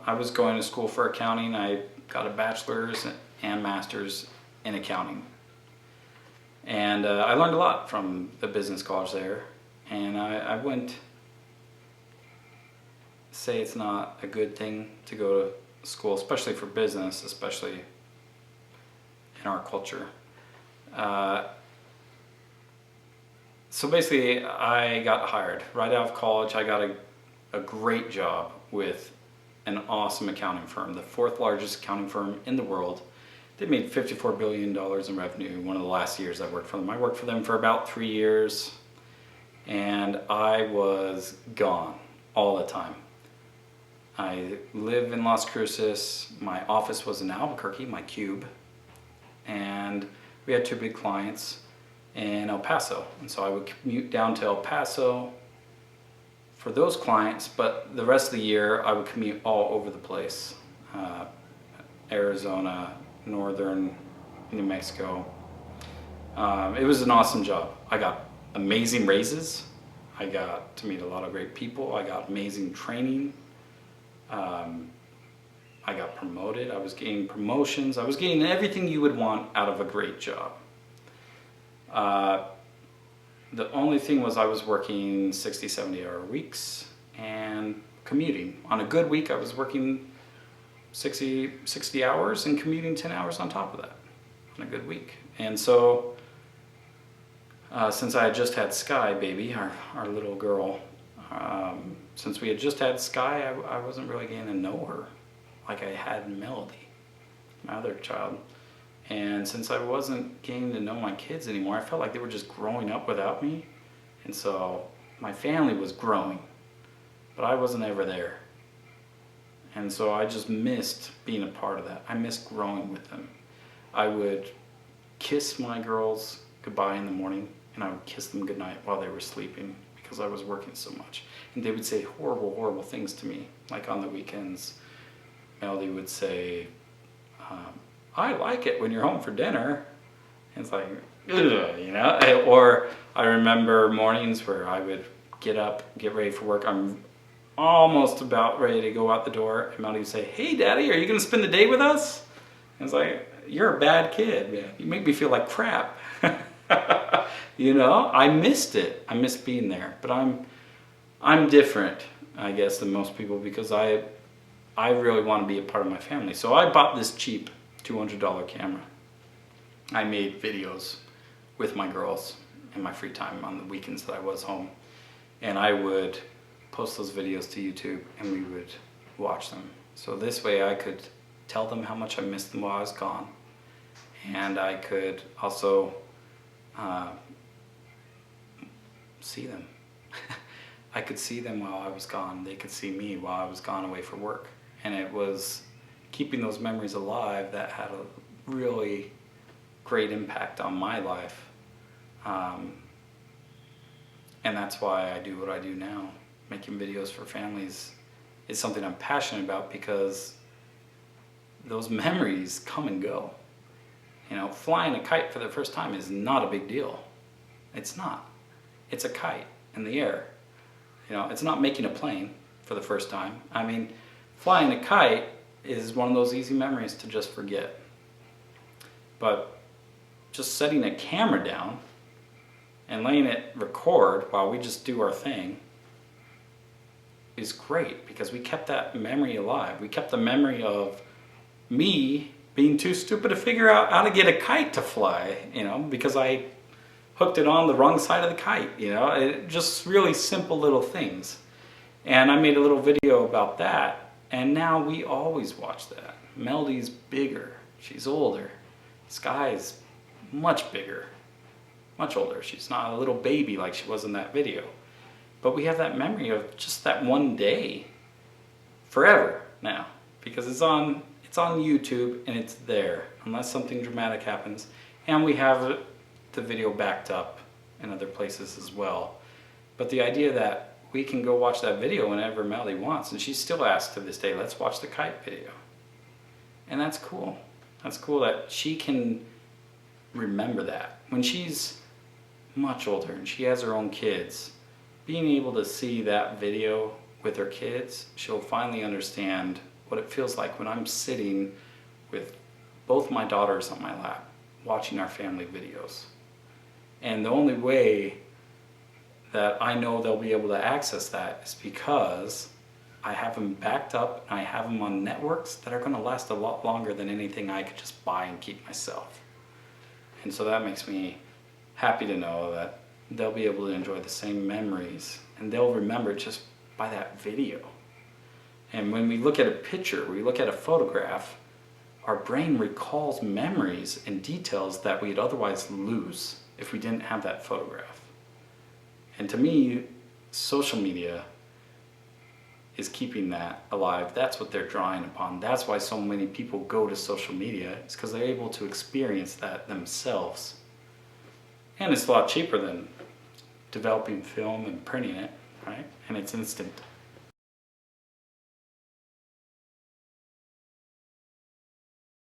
I was going to school for accounting. I got a bachelor's and master's in accounting. And I learned a lot from the business college there. And I wouldn't say it's not a good thing to go to school, especially for business, especially in our culture. So basically, I got hired right out of college. I got a great job with an awesome accounting firm, the fourth largest accounting firm in the world. They made $54 billion in revenue one of the last years I worked for them. I worked for them for about 3 years, and I was gone all the time. I live in Las Cruces. My office was in Albuquerque, my cube, and we had 2 big clients in El Paso. And so I would commute down to El Paso for those clients, but the rest of the year I would commute all over the place. Arizona, northern New Mexico. It was an awesome job. I got amazing raises. I got to meet a lot of great people. I got amazing training. I got promoted. I was getting promotions. I was getting everything you would want out of a great job. The only thing was I was working 60, 70-hour weeks and commuting. On a good week, I was working 60 hours and commuting 10 hours on top of that on a good week. And so since I had just had Sky, baby, our little girl, since we had just had Sky, I wasn't really getting to know her like I had Melody, my other child. And since I wasn't getting to know my kids anymore, I felt like they were just growing up without me. And so my family was growing, but I wasn't ever there. And so I just missed being a part of that. I missed growing with them. I would kiss my girls goodbye in the morning, and I would kiss them goodnight while they were sleeping because I was working so much. And they would say horrible, horrible things to me. Like on the weekends, Melody would say, I like it when you're home for dinner. And it's like, ugh, you know? Or I remember mornings where I would get up, get ready for work. I'm almost about ready to go out the door, and Melody would say, hey, Daddy, are you going to spend the day with us? And it's like, you're a bad kid, man. You make me feel like crap. You know, I missed it. I missed being there. But I'm different, I guess, than most people because I really want to be a part of my family. So I bought this cheap $200 camera. I made videos with my girls in my free time on the weekends that I was home. And I would post those videos to YouTube and we would watch them. So this way I could tell them how much I missed them while I was gone. And I could also see them. I could see them while I was gone. They could see me while I was gone away for work. And it was keeping those memories alive that had a really great impact on my life. And that's why I do what I do now. Making videos for families is something I'm passionate about because those memories come and go. You know, flying a kite for the first time is not a big deal. It's not. It's a kite in the air. You know, it's not making a plane for the first time. I mean, flying a kite is one of those easy memories to just forget. But just setting a camera down and letting it record while we just do our thing is great because we kept that memory alive. We kept the memory of me being too stupid to figure out how to get a kite to fly, you know, because I hooked it on the wrong side of the kite, you know, just really simple little things. And I made a little video about that, and now we always watch that. Melody's bigger, she's older. Sky's much bigger, much older. She's not a little baby like she was in that video. But we have that memory of just that one day forever now because it's on YouTube and it's there unless something dramatic happens. And we have the video backed up in other places as well. But the idea that we can go watch that video whenever Melody wants, and she still asks to this day, let's watch the kite video. And that's cool. That's cool that she can remember that. When she's much older and she has her own kids, being able to see that video with her kids, she'll finally understand what it feels like when I'm sitting with both my daughters on my lap, watching our family videos. And the only way that I know they'll be able to access that is because I have them backed up and I have them on networks that are going to last a lot longer than anything I could just buy and keep myself. And so that makes me happy to know that they'll be able to enjoy the same memories and they'll remember just by that video. And when we look at a picture, we look at a photograph, our brain recalls memories and details that we'd otherwise lose if we didn't have that photograph. And to me, social media is keeping that alive. That's what they're drawing upon. That's why so many people go to social media. It's because they're able to experience that themselves. And it's a lot cheaper than developing film and printing it, right? And it's instant.